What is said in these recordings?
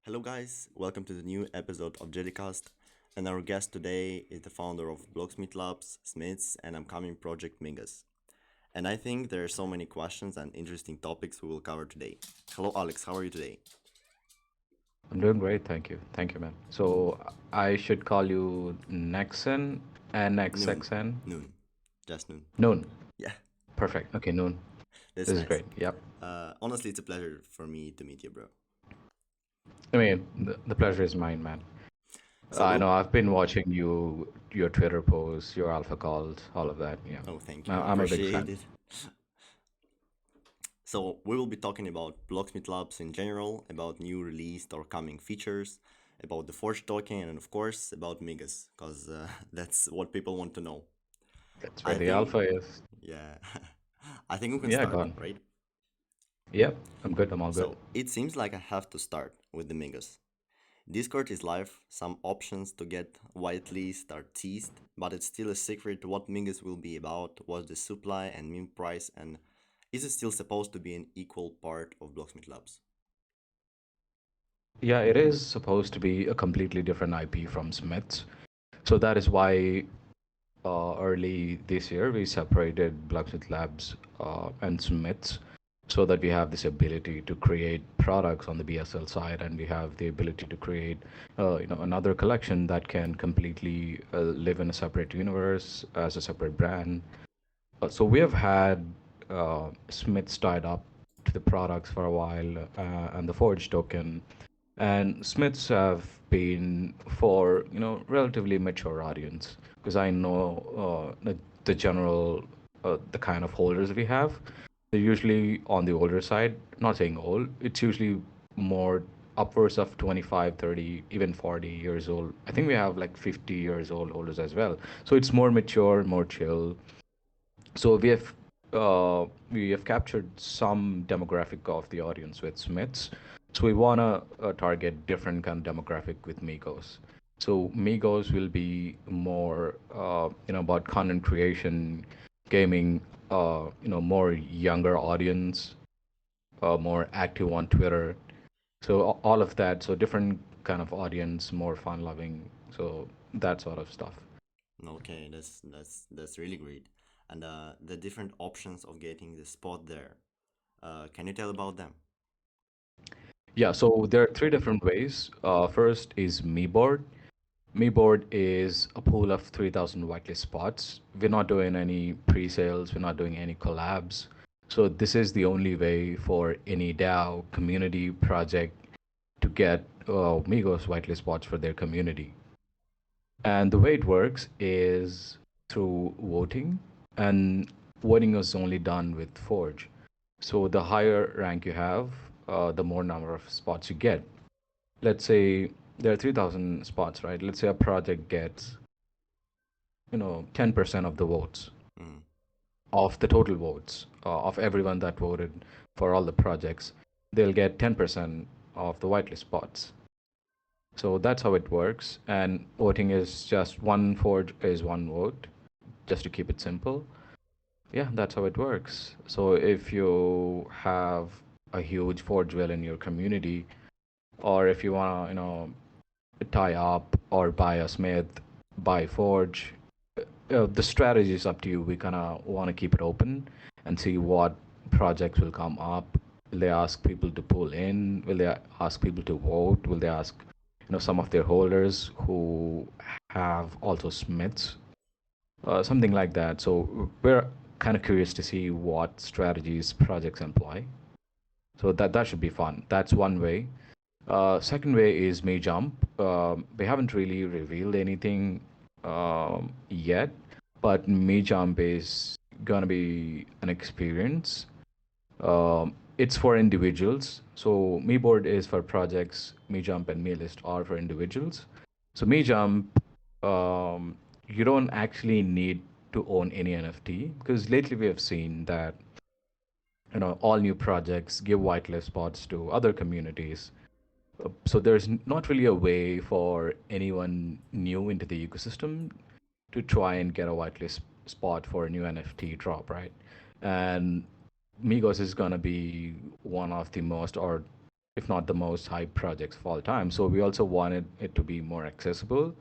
Hello, guys. Welcome to the new episode of JellyCast. And our guest today is the founder of Blocksmith Labs, Smiths, and upcoming project Migos. And I think there are so many questions and interesting topics we will cover today. Hello, Alex. How are you today? I'm doing great, thank you. Thank you, man. So I should call you Nexon, Noon. NXXN? Noon. Just noon. Noon. Yeah, Perfect. Okay, Noon. that's This is nice. great. Yep. Honestly, it's a pleasure for me to meet you, bro. I mean, the pleasure is mine, man. So I we'll. know I've been watching your Twitter posts, your alpha calls, all of that. Yeah. Oh, thank you. I'm a big Appreciate fan. it. So we will be talking about Blocksmith Labs in general, about new released or coming features, about the Forge token, and of course about Migos, because that's what people want to know. That's where I the think, alpha is. yeah, I think we can Yeah, start, go on. right? Yep, I'm good. I'm all good. So it seems like I have to start with the Migos. Discord is live, some options to get whitelist are teased, but it's still a secret what Migos will be about, what's the supply and mint price, and is it still supposed to be an equal part of Blocksmith Labs? Yeah, it is supposed to be a completely different IP from Smiths. So that is why early this year, we separated Blocksmith Labs and Smiths so that we have this ability to create products on the BSL side, and we have the ability to create, another collection that can completely live in a separate universe as a separate brand. So we have had Smiths tied up to the products for a while, and the Forge token, and Smiths have been for relatively mature audience, because I know the general the kind of holders we have. They're usually on the older side. Not saying old. It's usually more upwards of 25, 30, even 40 years old. I think we have like 50 years old holders as well. So it's more mature, more chill. So we have captured some demographic of the audience with Smiths. So we wanna target different kind of demographic with Migos. So Migos will be more about content creation, gaming, more younger audience, more active on Twitter. So all of that. So different kind of audience, more fun loving. So that sort of stuff. Okay, that's really great. And the different options of getting the spot there. Can you tell about them? Yeah, so there are three different ways. First is Me Board. Me Board is a pool of 3,000 whitelist spots. We're not doing any pre-sales. We're not doing any collabs. So this is the only way for any DAO community project to get Migos whitelist spots for their community. And the way it works is through voting, and voting is only done with Forge. So the higher rank you have, the more number of spots you get. Let's say there are 3,000 spots, right? Let's say a project gets 10% of the votes, Mm. of the total votes, of everyone that voted for all the projects. They'll get 10% of the whitelist spots. So that's how it works. And voting is just one Forge is one vote, just to keep it simple. Yeah, that's how it works. So if you have a huge Forge wheel in your community, or if you want to, tie up or buy a Smith, buy Forge, the strategy is up to you. We kind of want to keep it open and see what projects will come up. Will they ask people to pull in? Will they ask people to vote? Will they ask, some of their holders who have also Smiths, something like that. So we're kind of curious to see what strategies projects employ. So that should be fun. That's one way. Second way is May Jump. We haven't really revealed anything yet, but May Jump is gonna be an experience. It's for individuals. So Me Board is for projects. Me Jump and Me List are for individuals. So Me Jump, you don't actually need to own any NFT, because lately we have seen that all new projects give whitelist spots to other communities. So there's not really a way for anyone new into the ecosystem to try and get a whitelist spot for a new NFT drop, right? And Migos is gonna be one of the most, or if not the most hype projects of all time. So we also wanted it to be more accessible,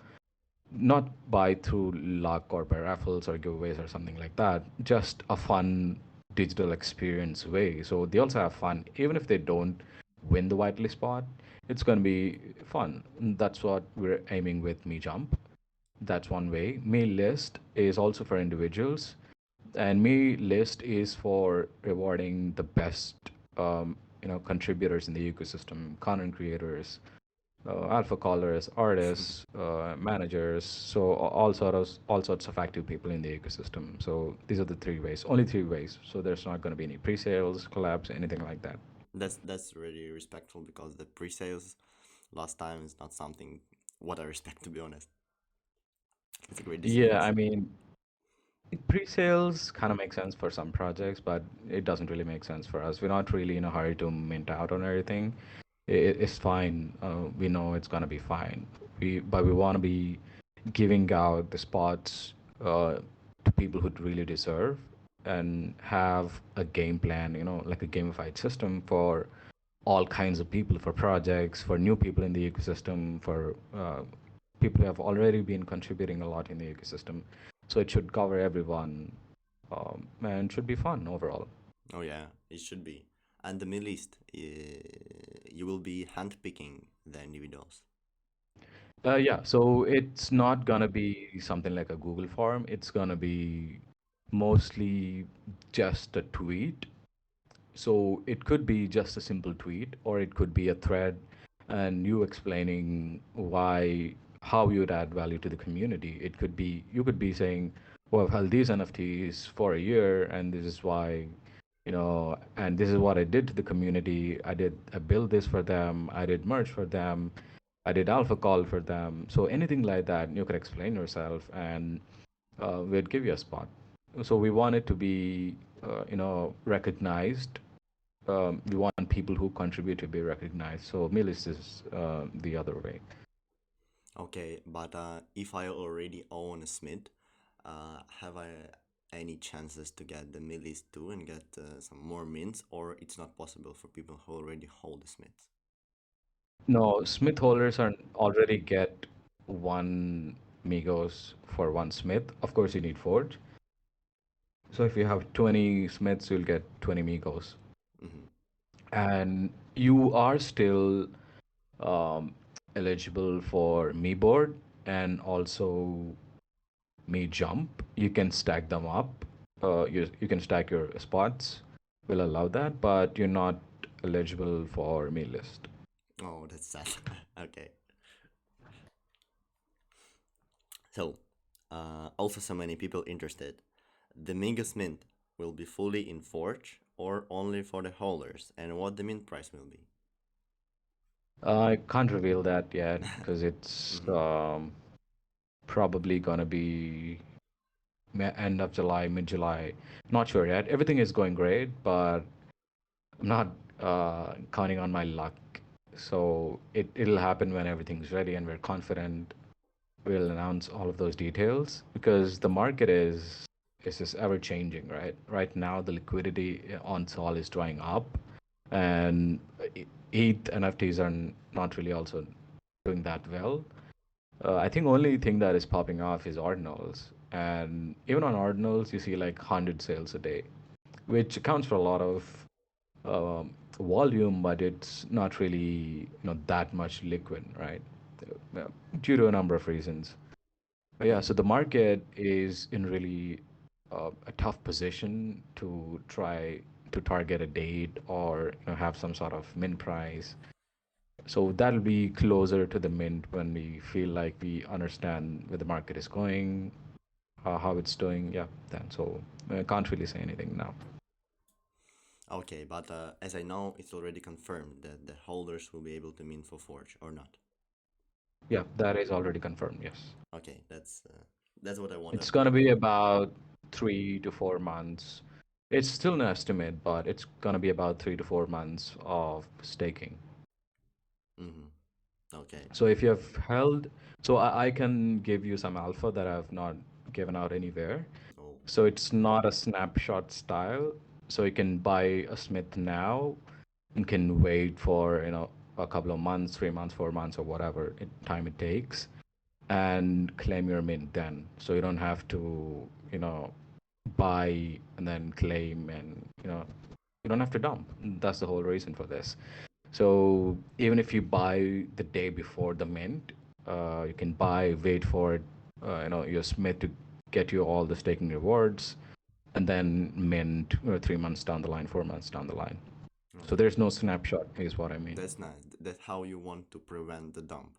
not by through luck or by raffles or giveaways or something like that, just a fun digital experience way. So they also have fun, even if they don't win the whitelist spot, it's going to be fun. That's what we're aiming with Me Jump. That's one way. Me List is also for individuals, and Me List is for rewarding the best, contributors in the ecosystem, content creators, alpha callers, artists, managers, so all sorts of active people in the ecosystem. So these are the three ways, only three ways. So there's not going to be any pre-sales, collabs, anything like that. That's really respectful because the pre-sales last time is not something what I respect, to be honest. It's a great Yeah, discipline. I mean, pre-sales kind of makes sense for some projects, but it doesn't really make sense for us. We're not really in a hurry to mint out on everything. It's fine. We know it's gonna be fine. But we want to be giving out the spots to people who really deserve, and have a game plan. Like a gamified system for all kinds of people, for projects, for new people in the ecosystem, for people who have already been contributing a lot in the ecosystem. So it should cover everyone, and should be fun overall. Oh yeah, it should be. And the middle list, you will be handpicking the individuals. Yeah, so it's not gonna be something like a Google form. It's gonna be mostly just a tweet. So it could be just a simple tweet, or it could be a thread, and you explaining how you'd add value to the community. It could be you could be saying, "Well, I've held these NFTs for a year, and this is why, and this is what I did to the community. I built this for them. I did merch for them. I did alpha call for them." So anything like that, you could explain yourself, and we'd give you a spot. So we want it to be, recognized. We want people who contribute to be recognized. So Milis is the other way. Okay, but if I already own a Smith, have I any chances to get the middle list too and get some more mints, or it's not possible for people who already hold the Smiths? No, Smith holders are already get one Migos for one Smith. Of course, you need Forge. So if you have 20 Smiths, you'll get 20 Migos. Mm-hmm. And you are still um, eligible for Me Board and also Me Jump. You can stack them up. You can stack your spots. Will allow that, but you're not eligible for Me List. Oh, that's sad. Okay. So, also so many people interested. The Migos mint will be fully in Forge or only for the holders, and what the mint price will be. I can't reveal that yet because it's Mm-hmm. probably gonna be end of July, mid July. Not sure yet. Everything is going great, but I'm not counting on my luck. So it'll happen when everything's ready and we're confident. We'll announce all of those details because the market is just ever changing, right? Right now, the liquidity on Sol is drying up, and ETH NFTs are not really also doing that well. I think only thing that is popping off is ordinals, and even on ordinals, you see like 100 sales a day, which accounts for a lot of volume, but it's not really that much liquid, right? Due to a number of reasons. Yeah, Mm-hmm. so the market is in really a tough position to try to target a date or have some sort of mint price. So that'll be closer to the mint when we feel like we understand where the market is going, how it's doing. Yeah, then so I can't really say anything now. Okay, but as I know, it's already confirmed that the holders will be able to mint for Forge or not. Yeah, that is already confirmed. Yes, Okay, that's what I wanted. it's gonna be about 3 to 4 months. It's still an estimate, but it's gonna be about 3 to 4 months of staking. Mm-hmm. Okay. So if you have held, so I can give you some alpha that I've not given out anywhere. Oh. So it's not a snapshot style. So you can buy a Smith now. and can wait for a couple of months, 3 months, 4 months, or whatever time it takes, and claim your mint then. So you don't have to buy and then claim, and you don't have to dump. That's the whole reason for this. So even if you buy the day before the mint, you can buy, wait for it, your Smith to get you all the staking rewards, and then mint 3 months down the line, 4 months down the line. So Okay, there's no snapshot, is what I mean. that's nice. That's how you want to prevent the dump.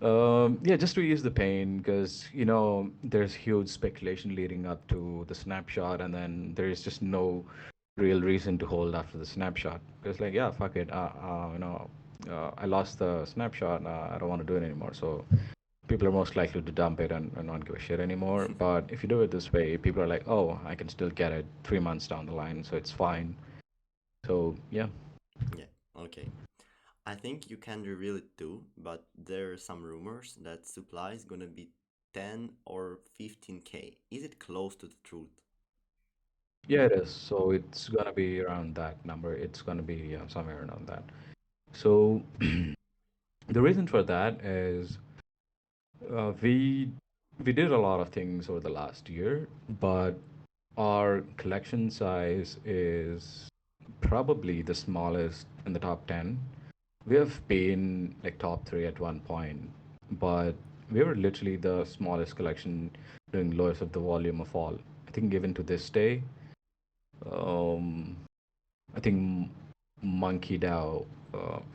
Yeah, just to ease the pain, because there's huge speculation leading up to the snapshot, and then there is just no real reason to hold after the snapshot. It's like, yeah, fuck it. I lost the snapshot. I don't want to do it anymore. So people are most likely to dump it and not give a shit anymore. But if you do it this way, people are like, oh, I can still get it 3 months down the line, so it's fine. So yeah. Yeah, okay. I think you can reveal it too, but there are some rumors that supply is gonna be 10 or 15K. Is it close to the truth? Yeah, it is. So it's gonna be around that number. It's gonna be somewhere around that. So the reason for that is we did a lot of things over the last year, but our collection size is probably the smallest in the top 10. We have been like top three at one point, but we were literally the smallest collection doing lowest of the volume of all. I think given to this day, um, I think Monkey DAO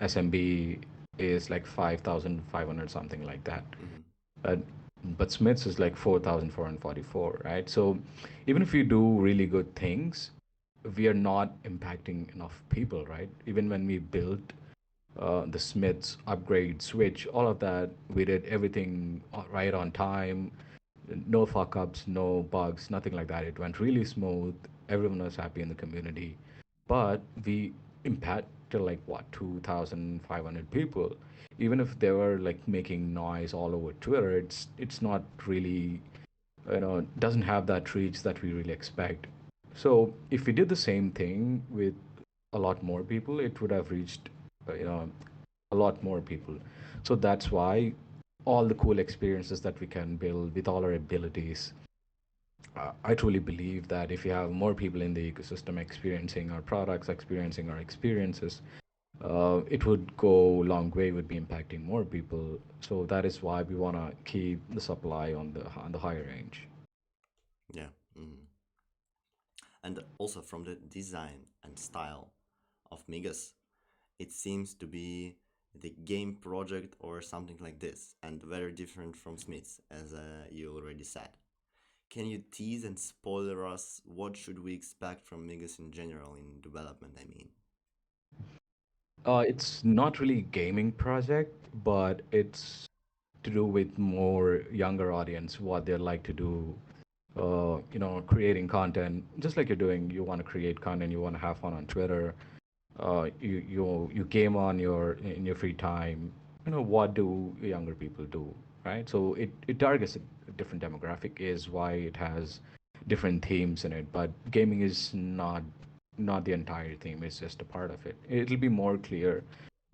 SMB is like 5,500 something like that. Mm-hmm. Uh, but Smiths is like 4,444, right? So even if you do really good things, we are not impacting enough people, right? Even when we built the Smiths upgrade switch, all of that, we did everything right on time, no fuck ups, no bugs, nothing like that. It went really smooth. Everyone was happy in the community, but we impacted like what 2,500 people. Even if they were like making noise all over Twitter, it's not really doesn't have that reach that we really expect. So if we did the same thing with a lot more people, it would have reached a lot more people. So that's why all the cool experiences that we can build with all our abilities, I truly believe that if you have more people in the ecosystem experiencing our products, experiencing our experiences, it would go a long way, would be impacting more people. So that is why we want to keep the supply on the higher range. Yeah. Mm. And also from the design and style of Migos, it seems to be the game project or something like this, and very different from Smith's, as you already said. Can you tease and spoiler us what should we expect from Migos in general in development, I mean? It's not really gaming project, but it's to do with more younger audience, what they like to do. Creating content, just like you're doing. You want to create content, you want to have fun on Twitter. You game on your in your free time. What do younger people do, right? So it targets a different demographic, is why it has different themes in it. But gaming is not the entire theme. It's just a part of it. It'll be more clear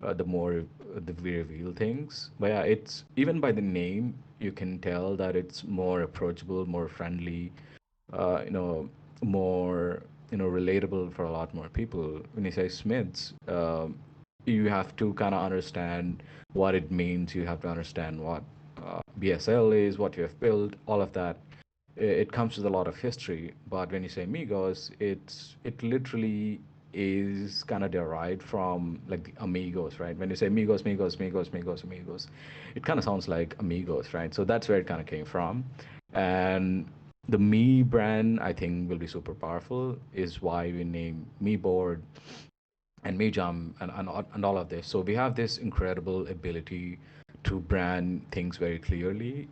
the more that we reveal things. But yeah, it's even by the name you can tell that it's more approachable, more friendly, uh, you know, more relatable for a lot more people. When you say Smiths, you have to kind of understand what it means. You have to understand what BSL is, what you have built, all of that. It comes with a lot of history. But when you say Migos, it literally is kind of derived from like the Amigos, right? When you say Migos, Migos, Migos, Migos, Amigos, it kind of sounds like Amigos, right? So that's where it kind of came from. And the Me brand, I think, will be super powerful. Is why we name Me Board and Me Jump and all of this. So we have this incredible ability to brand things very clearly.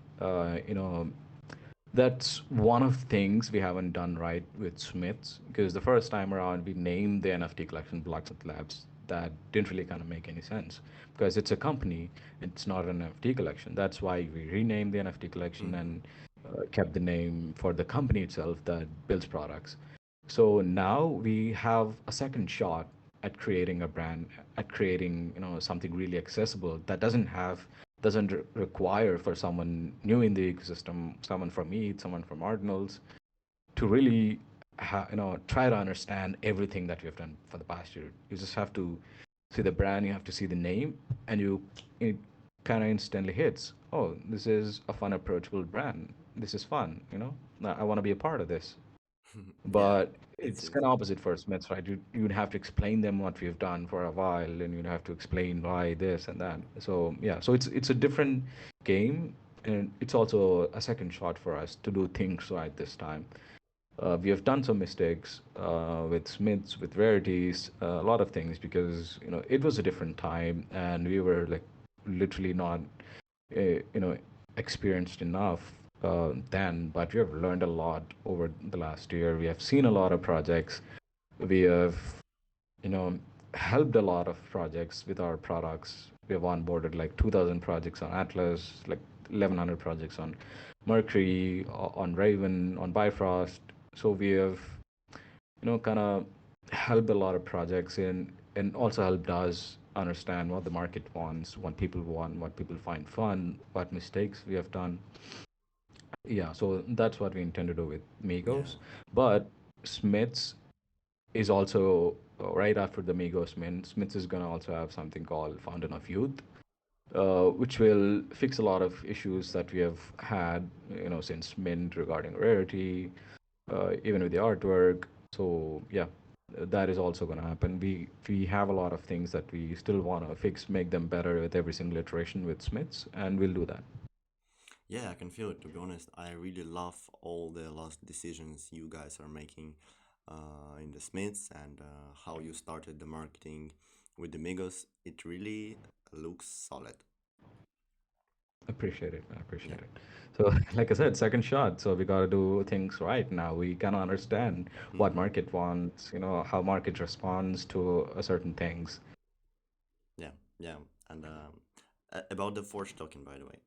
That's one of the things we haven't done right with Smiths, because the first time around we named the NFT collection Blocksmith Labs. That didn't really kind of make any sense because it's a company, it's not an NFT collection. That's why we renamed the NFT collection Mm-hmm. and kept the name for the company itself that builds products. So now we have a second shot at creating a brand, at creating something really accessible that doesn't require for someone new in the ecosystem, someone from Eat, someone from Ordinals, to really try to understand everything that you've done for the past year. You just have to see the brand, you have to see the name, and it kind of instantly hits. Oh, this is a fun, approachable brand. This is fun. I want to be a part of this. Yeah, But it it's seems. kind of opposite for Smiths, right? You'd have to explain them what we've done for a while, and you'd have to explain why this and that. So yeah, so it's a different game, and it's also a second shot for us to do things right this time. We have done some mistakes with Smiths, with rarities, a lot of things because it was a different time, and we were like literally not uh, you know experienced enough then. But we have learned a lot over the last year. We have seen a lot of projects. We have you know helped a lot of projects with our products. We have onboarded like 2,000 projects on Atlas, like 1,100 projects on Mercury, on Raven, on Bifrost. So we have kind of helped a lot of projects in, and also helped us understand what the market wants, what people want, what people find fun, what mistakes we have done. Yeah, so that's what we intend to do with Yeah. Migos. But Smiths is also right after the Migos Mint. Smiths is gonna also have something called Fountain of Youth, which will fix a lot of issues that we have had, since Mint regarding rarity, even with the artwork. So yeah, that is also going to happen. We have a lot of things that we still want to fix, make them better with every single iteration with Smiths, and we'll do that. Yeah, I can feel it, to be honest. I really love all the last decisions you guys are making in the Smiths, and how you started the marketing with the Migos. It really looks solid. Appreciate it, man. Yeah. Appreciate it. So, like I said, second shot. So we got to do things right now. We kind of understand what Hmm. market wants, how market responds to certain things. Yeah, yeah. And about the Forge token, by the way,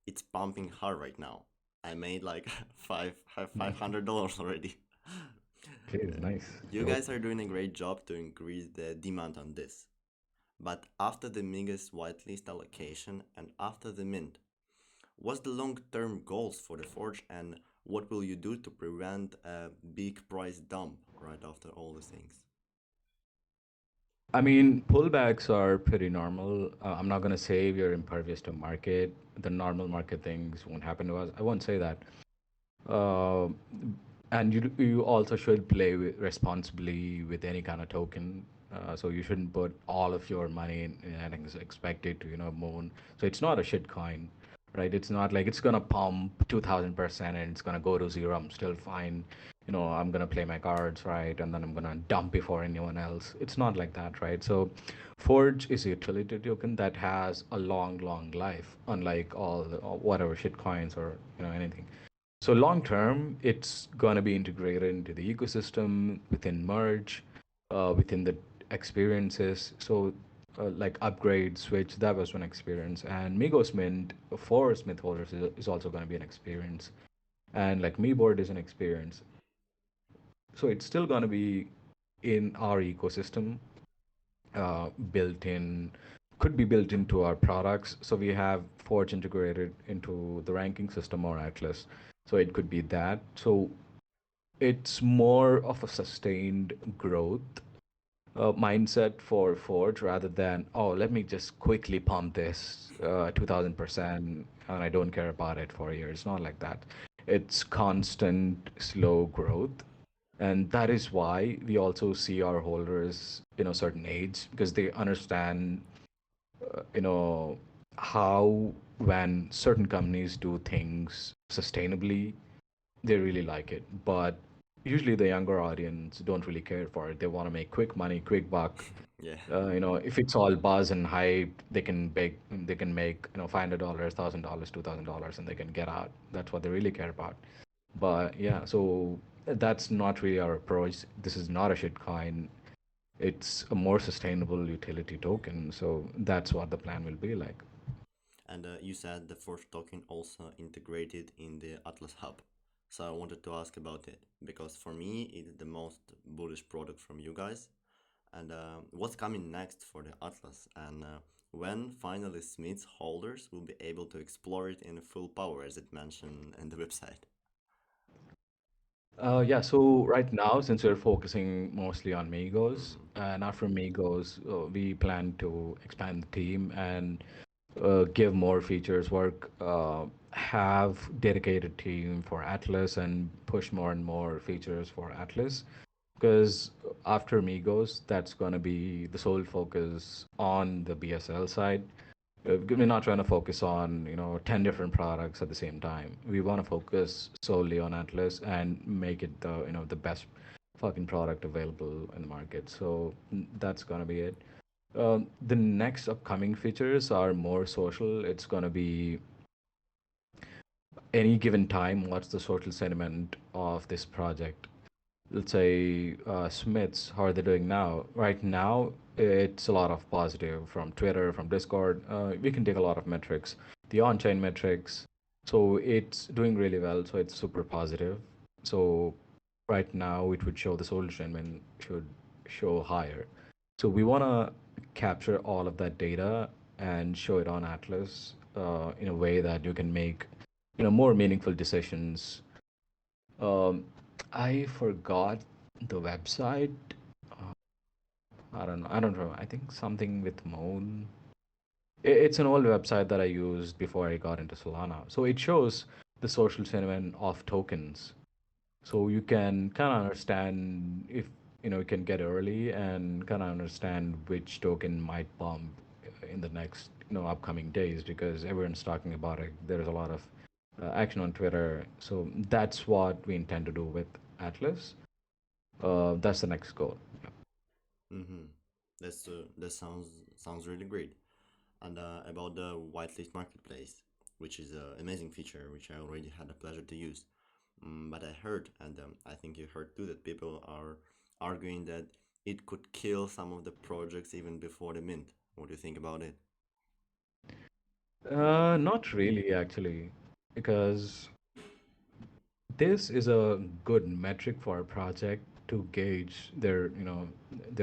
it's pumping hard right now. I made like $500 already. Jeez, nice. You Dope. guys are doing a great job to increase the demand on this. But after the Migos whitelist allocation and after the mint, what's the long-term goals for the Forge, and what will you do to prevent a big price dump right after all the things? I mean, pullbacks are pretty normal. I'm not going to say we're impervious to market. The normal market things won't happen to us. I won't say that. Uh, and you also should play responsibly with any kind of token. So you shouldn't put all of your money in and expect it to moon. So it's not a shit coin, right? It's not like it's gonna pump 2,000% and it's gonna go to zero. I'm still fine. I'm gonna play my cards right, and then I'm gonna dump before anyone else. It's not like that, right? So Forge is a utility token that has a long, long life, unlike all the, whatever shit coins or anything. So long term, it's gonna be integrated into the ecosystem within merge, within the experiences. So like upgrade, switch, that was one experience, and Migos Mint for Smith holders is also gonna be an experience, and like Me Board is an experience. So it's still gonna be in our ecosystem, built in, could be built into our products. So we have Forge integrated into the ranking system or Atlas. So it could be that. So it's more of a sustained growth mindset for Forge rather than, oh, let me just quickly pump this 2,000% and I don't care about it for a year. It's not like that. It's constant, slow growth. And that is why we also see our holders in a certain age because they understand, you know, how when certain companies do things sustainably, they really like it. But usually the younger audience don't really care for it. They want to make quick money, quick buck. Yeah. If it's all buzz and hype, they can make $500, $1,000, $2,000, and they can get out. That's what they really care about. But yeah, so that's not really our approach. This is not a shitcoin. It's a more sustainable utility token. So that's what the plan will be like. And you said the Forge token also integrated in the Atlas Hub. So I wanted to ask about it because for me it is the most bullish product from you guys. And what's coming next for the Atlas? And when finally Smith's holders will be able to explore it in full power, as it mentioned in the website? Yeah, so right now, since we're focusing mostly on Migos, Mm-hmm. and after Migos, we plan to expand the team and give more features work, have dedicated team for Atlas, and push more and more features for Atlas. Because after Migos, that's going to be the sole focus on the BSL side. We're not trying to focus on 10 different products at the same time. We want to focus solely on Atlas and make it the best fucking product available in the market. So that's gonna be it. The next upcoming features are more social. It's gonna be any given time. What's the social sentiment of this project? Let's say Smiths, how are they doing now? Right now, it's a lot of positive from Twitter, from Discord. We can take a lot of metrics, the on-chain metrics. So it's doing really well. So it's super positive. So right now, it would show the soul sentiment should show higher. So we want to capture all of that data and show it on Atlas in a way that you can make more meaningful decisions. um, I forgot the website. Uh, I don't know. I don't know. I think something with Moon. It's an old website that I used before I got into Solana. So it shows the social sentiment of tokens. So you can kind of understand if you can get early and kind of understand which token might bump in the next upcoming days because everyone's talking about it. There's a lot of action on Twitter. So that's what we intend to do with Atlas. That's the next goal. Mm-hmm. That sounds really great. And about the whitelist marketplace, which is an amazing feature, which I already had the pleasure to use. But I heard, and I think you heard too, that people are arguing that it could kill some of the projects even before the mint. What do you think about it? Not really, actually, because this is a good metric for a project to gauge their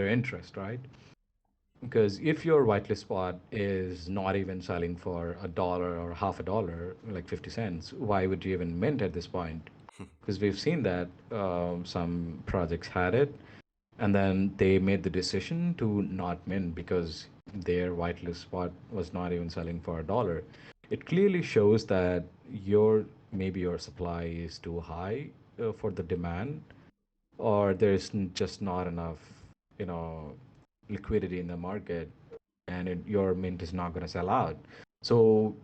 interest, right? Because if your whitelist spot is not even selling for $1 or half a dollar, like 50 cents, why would you even mint at this point? Because we've seen that some projects had it and then they made the decision to not mint because their whitelist spot was not even selling for $1. It clearly shows that maybe your supply is too high for the demand, or there's just not enough, you know, liquidity in the market, and your mint is not going to sell out. So,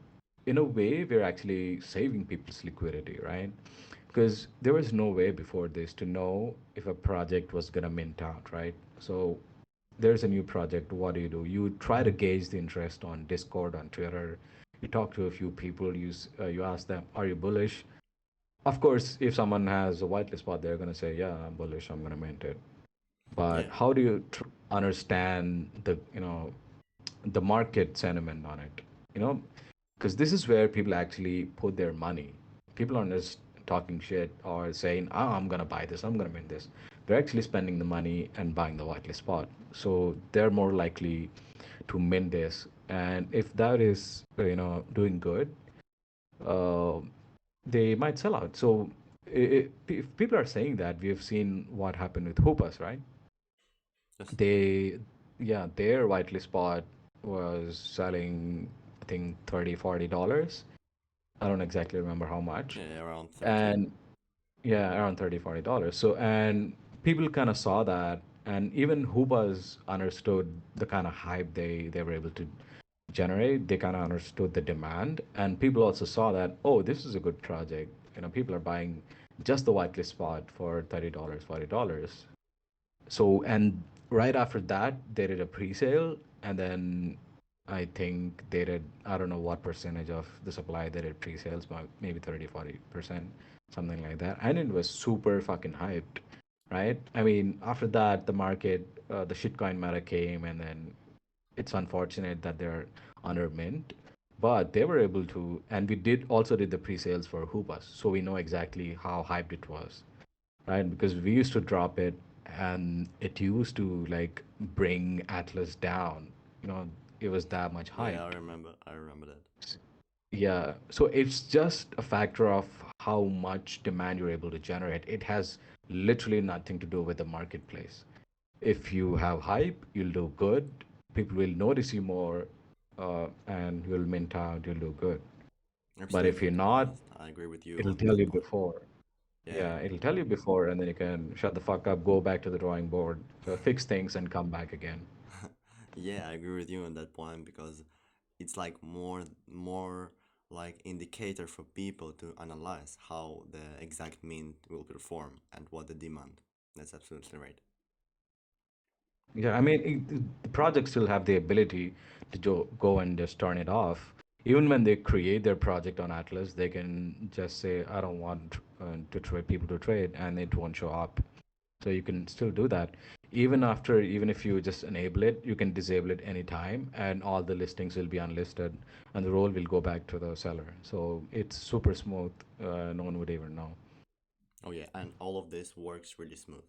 in a way, we're actually saving people's liquidity, right? Because there was no way before this to know if a project was going to mint out, right? So there's a new project. What do? You try to gauge the interest on Discord, on Twitter. You talk to a few people. You ask them, "Are you bullish?" Of course, if someone has a whitelist spot, they're going to say, "Yeah, I'm bullish. I'm going to mint it." But Yeah. how do you understand the market sentiment on it? You know, because this is where people actually put their money. People aren't just talking shit or saying, "Oh, I'm gonna buy this. I'm gonna mint this." They're actually spending the money and buying the whitelist spot. So they're more likely to mint this. And if that is doing good, uh, they might sell out. So if people are saying that, we have seen what happened with Hoopas, right? Yes. They, yeah, their whitelist spot was selling, I think, $30-$40. I don't exactly remember how much. Yeah, around 30. And yeah, around $30-$40. So, and people kind of saw that, and even Hubas understood the kind of hype they were able to generate. They kind of understood the demand, and people also saw that, oh, this is a good project. People are buying just the whitelist spot for $30, $40. So, and right after that, they did a pre-sale, and then I think they did, I don't know what percentage of the supply they did pre-sales, but maybe 30-40%, something like that. And it was super fucking hyped, right? I mean, after that, the market, the shitcoin meta came, and then it's unfortunate that they're under mint, but they were able to, and we did also did the pre-sales for Hoopas, so we know exactly how hyped it was, right? Because we used to drop it and it used to like bring Atlas down. You know, it was that much Yeah, I hyped. remember. I remember that. Yeah, so it's just a factor of how much demand you're able to generate. It has literally nothing to do with the marketplace. If you have hype, you'll do good. People will notice you more, and you'll mint out, you'll do good. But if Absolutely. you're To be not, honest, I agree with you it'll on tell that you point. before. Yeah. Yeah, it'll tell you before, and then you can shut the fuck up, go back to the drawing board, fix things, and come back again. Yeah, I agree with you on that point because it's like more like indicator for people to analyze how the exact mint will perform and what the demand. That's absolutely right. Yeah, I mean, the projects still have the ability to go and just turn it off. Even when they create their project on Atlas, they can just say, I don't want to trade people to trade, and it won't show up. So you can still do that. Even if you just enable it, you can disable it anytime, and all the listings will be unlisted, and the role will go back to the seller. So it's super smooth. No one would even know. Oh yeah, and all of this works really smooth.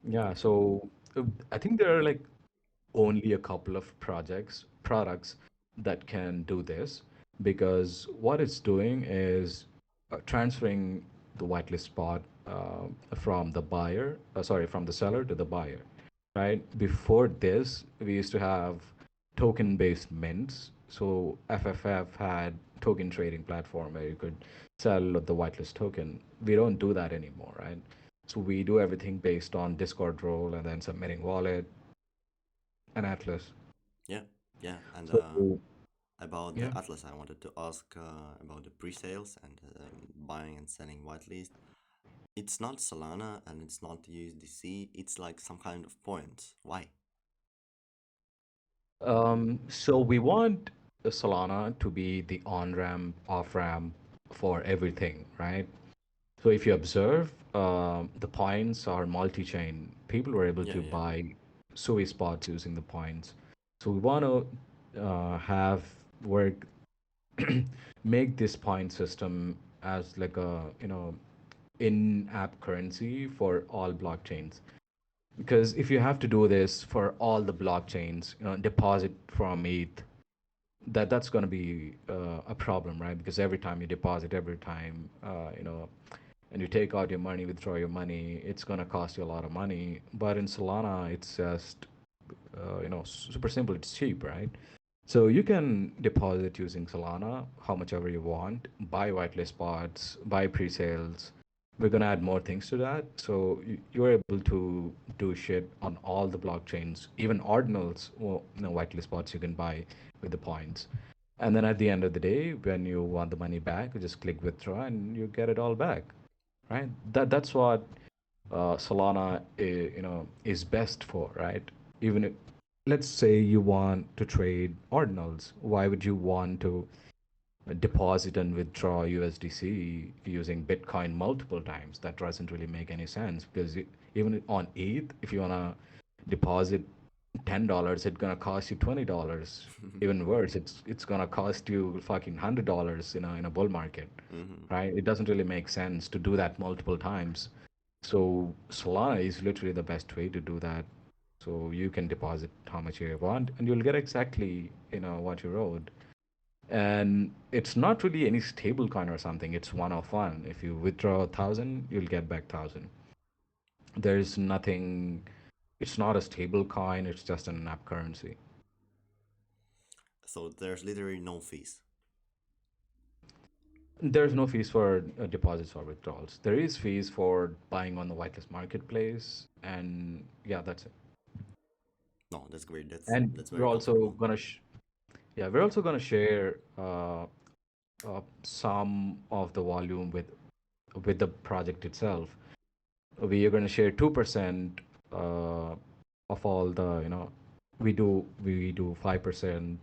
Yeah, so I think there are like only a couple of products that can do this because what it's doing is transferring the whitelist spot from the from the seller to the buyer, right? Before this, we used to have token-based mints. So FFF had token trading platform where you could sell the whitelist token. We don't do that anymore, right? So we do everything based on Discord role and then submitting wallet and Atlas. Yeah, yeah, and So about yeah, the Atlas, I wanted to ask about the pre-sales and buying and selling whitelist. It's not Solana and it's not USDC. It's like some kind of points. Why? so we want Solana to be the on ramp, off ramp for everything, right? So if you observe, the points are multi-chain. People were able Yeah, to yeah. buy Sui spots using the points. So we want to have work make this point system as like a in-app currency for all blockchains. Because if you have to do this for all the blockchains, deposit from ETH, that's going to be a problem, right? Because every time you deposit, every time and you take out your money, withdraw your money, it's going to cost you a lot of money. But in Solana, it's just super simple. It's cheap, right? So you can deposit using Solana, how much ever you want, buy whitelist spots, buy pre-sales. We're gonna add more things to that, so you're able to do shit on all the blockchains, even ordinals, well, whitelist spots you can buy with the points. And then at the end of the day, when you want the money back, you just click withdraw and you get it all back, right? That's what Solana is best for, right? Even if, let's say you want to trade ordinals, why would you want to deposit and withdraw USDC using Bitcoin multiple times? That doesn't really make any sense because even on ETH, if you wanna deposit $10, it's gonna cost you $20. Even worse, it's gonna cost you fucking $100 in a bull market, Hmm. right? It doesn't really make sense to do that multiple times. So Solana is literally the best way to do that. So you can deposit how much you want, and you'll get exactly what you owed. And it's not really any stable coin or something. It's one of one. If you withdraw 1,000, you'll get back 1,000. There's nothing. It's not a stable coin. It's just an app currency. So there's literally no fees. There's no fees for deposits or withdrawals. There is fees for buying on the whitelist marketplace, and yeah, that's it. No, that's great. And That's we're very also comfortable. gonna yeah, we're also gonna share some of the volume with the project itself. We are gonna share 2% of all the we do 5%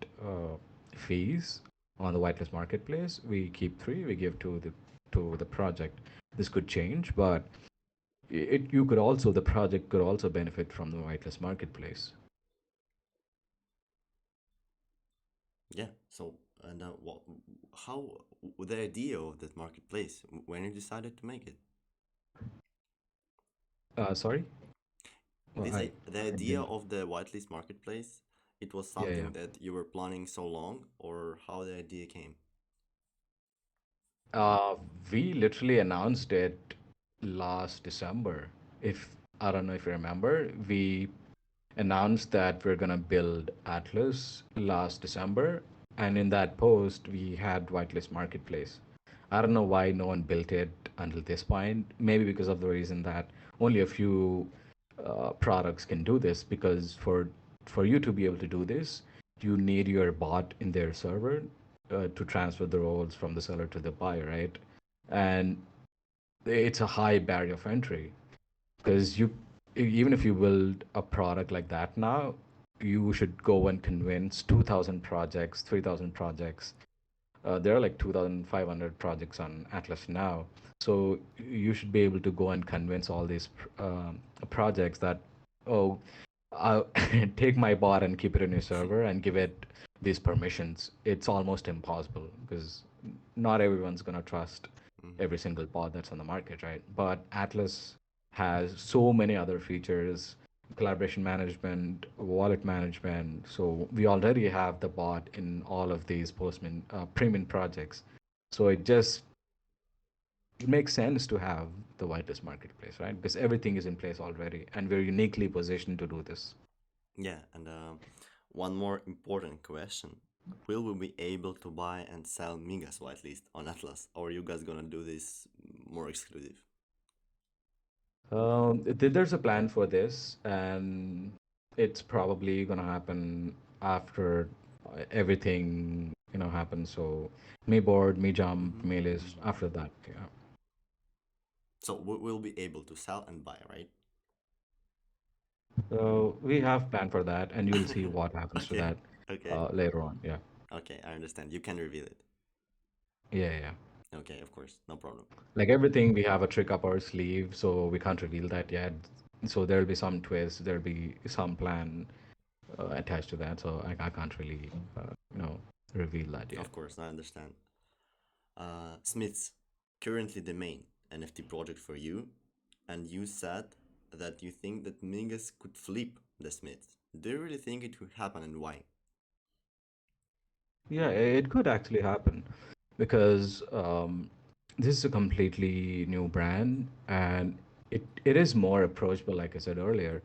fees on the whitelist marketplace. We keep three. We give to the project. This could change, but the project could also benefit from the whitelist marketplace. Yeah. So and what? How the idea of that marketplace when you decided to make it? Sorry. Well, The I idea didn't. of the whitelist marketplace, it was Yeah, yeah. something that you were planning so long, or how the idea came? Uh, we literally announced it last December. If I don't know if you remember, we announced that we're gonna build Atlas last December, and in that post we had Whitelist Marketplace. I don't know why no one built it until this point. Maybe because of the reason that only a few products can do this. Because for you to be able to do this, you need your bot in their server to transfer the roles from the seller to the buyer, right? And it's a high barrier of entry because even if you build a product like that now, you should go and convince 2,000 projects, 3,000 projects. There are like 2,500 projects on Atlas now. So you should be able to go and convince all these projects that, oh, I'll take my bot and keep it in your server and give it these permissions. It's almost impossible because not everyone's going to trust Hmm. every single bot that's on the market, right? But Atlas has so many other features, collaboration management, wallet management. So we already have the bot in all of these postman premium projects. So it makes sense to have the whitelist marketplace, right? Because everything is in place already, and we're uniquely positioned to do this. Yeah, and one more important question. Will we be able to buy and sell Migas whitelist on Atlas, or are you guys gonna do this more exclusive? There's a plan for this, and it's probably gonna happen after everything happens. So, me board, me jump, Hmm. me list. After that, yeah. So we'll be able to sell and buy, right? So we have plan for that, and you'll see what happens to Okay, that okay, later on. Yeah, okay. I understand. You can reveal it. yeah, yeah. Okay, of course, no problem. Like everything, we have a trick up our sleeve, so we can't reveal that yet. So there'll be some twist, there'll be some plan attached to that. So I can't really, reveal that yet. Of course, I understand. Smiths, currently the main NFT project for you, and you said that you think that Mingus could flip the Smiths. Do you really think it could happen and why? Yeah, it could actually happen because this is a completely new brand and it is more approachable, like I said earlier.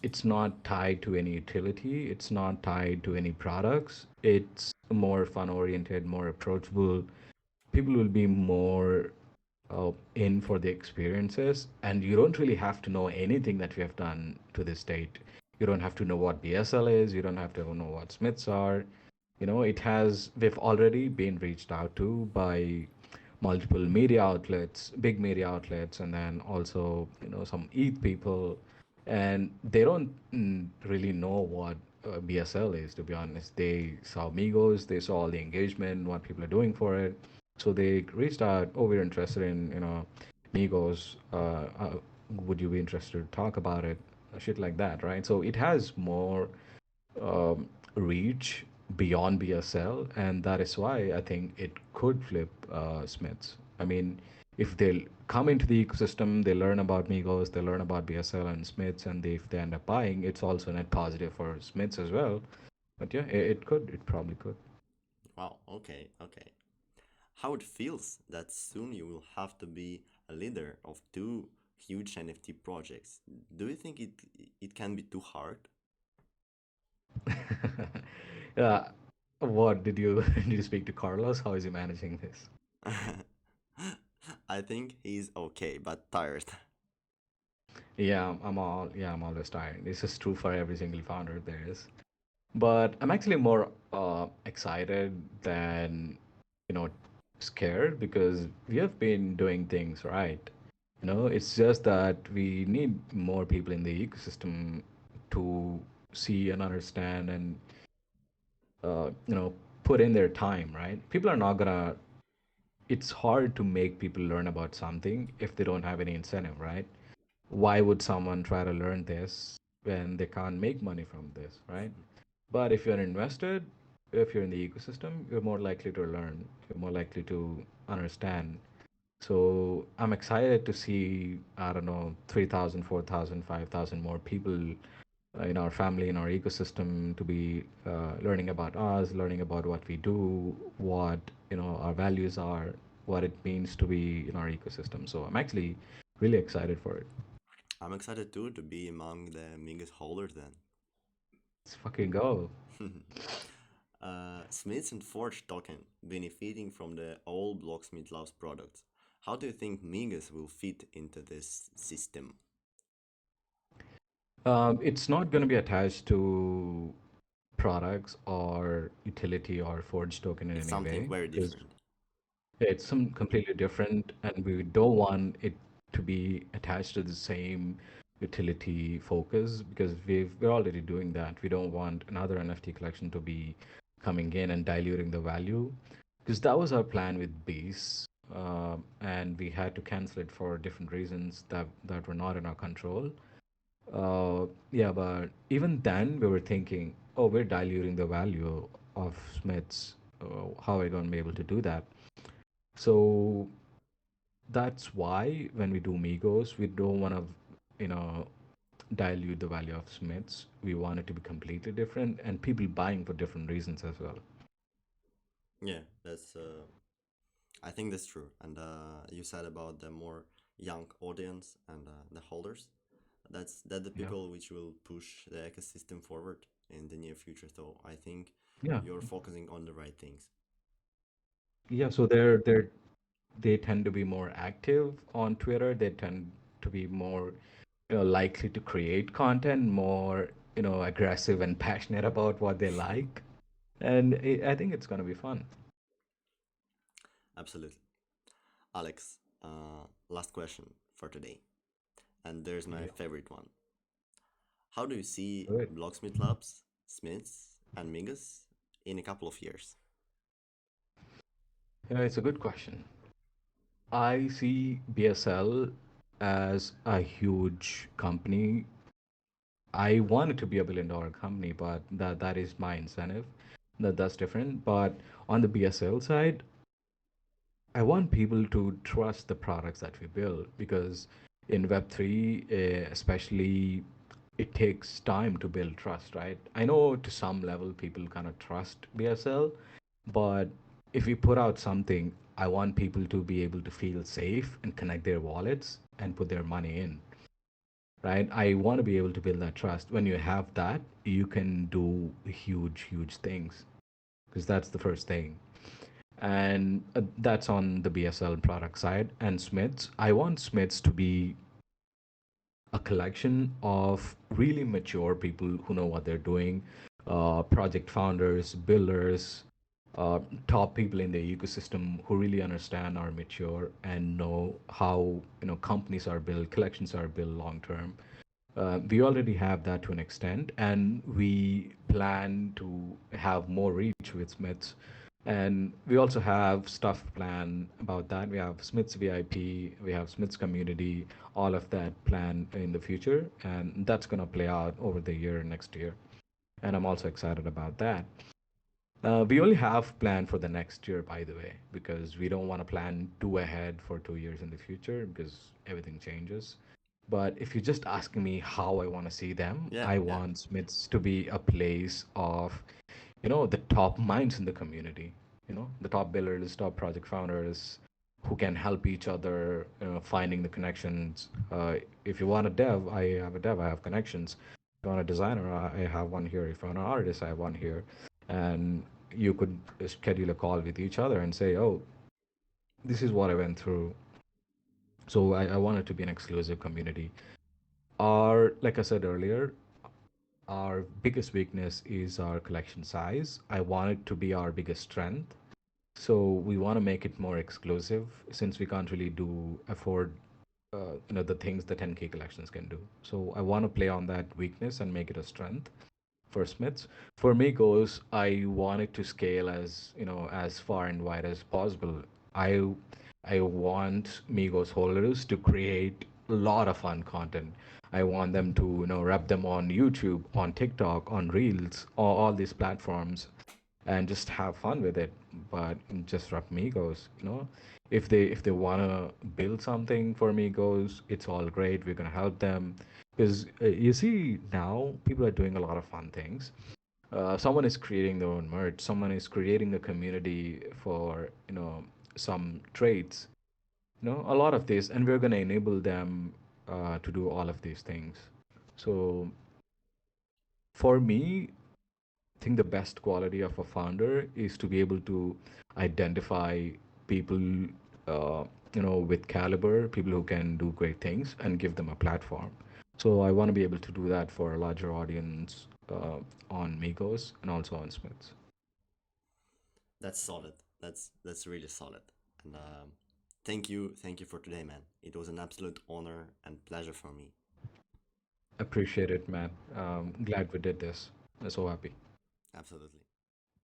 It's not tied to any utility, it's not tied to any products. It's more fun oriented, more approachable. People will be more in for the experiences, and you don't really have to know anything that we have done to this date. You don't have to know what BSL is, you don't have to know what Smiths are. We've already been reached out to by multiple media outlets, big media outlets, and then also some ETH people, and they don't really know what BSL is. To be honest, they saw Migos, they saw all the engagement, what people are doing for it, so they reached out. Oh, we're interested in Migos. Would you be interested to talk about it? Shit like that, right? So it has more reach beyond BSL, and that is why I think it could flip Smiths. I mean, if they come into the ecosystem, they learn about Migos, they learn about BSL and Smiths, and if they end up buying, it's also net positive for Smiths as well. But yeah, it could, it probably could. Wow, okay, okay. How it feels that soon you will have to be a leader of two huge NFT projects. Do you think it can be too hard? Yeah, what did you did you speak to Carlos? How is he managing this? I think he's okay, but tired. I'm always tired. This is true for every single founder there is. But I'm actually more excited than you know scared because we have been doing things right. It's just that we need more people in the ecosystem to see and understand and put in their time, right? People are not gonna. It's hard to make people learn about something if they don't have any incentive, right? Why would someone try to learn this when they can't make money from this, right? But if you're invested, if you're in the ecosystem, you're more likely to learn, you're more likely to understand. So I'm excited to see, I don't know, 3,000, 4,000, 5,000 more people in our family, in our ecosystem to be learning about us, learning about what we do, what, our values are, what it means to be in our ecosystem. So I'm actually really excited for it. I'm excited too to be among the Migos holders then. Let's fucking go. Smiths and Forge token benefiting from the old Blocksmith Labs products. How do you think Migos will fit into this system? It's not going to be attached to products or utility or forge token in It's any something way very because different. it's some completely different, and we don't want it to be attached to the same utility focus because we're already doing that. We don't want another NFT collection to be coming in and diluting the value because that was our plan with Beast, and we had to cancel it for different reasons that were not in our control. Yeah, but even then we were thinking, oh, we're diluting the value of Smiths. How are we going to be able to do that? So that's why when we do Migos, we don't want to, you know, dilute the value of Smiths. We want it to be completely different and people buying for different reasons as well. Yeah, that's. I think that's true. And you said about the more young audience and the holders. That the Yeah. people which will push the ecosystem forward in the near future. So I think Yeah. you're focusing on the right things. Yeah. So they tend to be more active on Twitter. They tend to be more, likely to create content, more, aggressive and passionate about what they like. And I think it's going to be fun. Absolutely. Alex, last question for today. And there's my Yeah. favorite one. How do you see Good. Blocksmith Labs, Smiths, and Migos in a couple of years? Yeah, it's a good question. I see BSL as a huge company. I want it to be a billion-dollar company, but that is my incentive. That's different. But on the BSL side, I want people to trust the products that we build because in Web3, especially, it takes time to build trust, right? I know to some level people kind of trust BSL, but if we put out something, I want people to be able to feel safe and connect their wallets and put their money in, right? I want to be able to build that trust. When you have that, you can do huge, huge things because that's the first thing. And that's on the BSL product side. And Smiths, I want Smiths to be a collection of really mature people who know what they're doing, project founders, builders, uh, top people in the ecosystem who really understand, are mature, and know how companies are built, collections are built long term. We already have that to an extent, and we plan to have more reach with Smiths. And we also have stuff planned about that. We have Smiths VIP, we have Smiths community, all of that planned in the future, and that's going to play out over the year next year. And I'm also excited about that. We only have planned for the next year, by the way, because we don't want to plan too ahead for 2 years in the future because everything changes. But if you're just asking me how I want to see them, Yeah, I yeah. want Smiths to be a place of, the top minds in the community, the top builders, top project founders who can help each other, finding the connections. If you want a dev, I have a dev, I have connections. If you want a designer, I have one here. If you want an artist, I have one here. And you could schedule a call with each other and say, oh, this is what I went through. So I want it to be an exclusive community. Like I said earlier, our biggest weakness is our collection size. I want it to be our biggest strength. So we want to make it more exclusive since we can't really do afford the things the 10K collections can do. So I want to play on that weakness and make it a strength for Smiths. For Migos, I want it to scale as far and wide as possible. I I want Migos holders to create a lot of fun content. I want them to rep them on YouTube, on TikTok, on Reels, all these platforms, and just have fun with it. But just rep Migos, if they wanna build something for Migos, it's all great. We're gonna help them because you see now people are doing a lot of fun things. Someone is creating their own merch. Someone is creating a community for some trades. A lot of this, and we're gonna enable them to do all of these things. So for me, I think the best quality of a founder is to be able to identify people, uh, with caliber, people who can do great things, and give them a platform. So I want to be able to do that for a larger audience on Migos and also on Smiths. That's solid. That's really solid. And thank you for today, man. It was an absolute honor and pleasure for me. Appreciate it, man. Glad we did this. I'm so happy. Absolutely.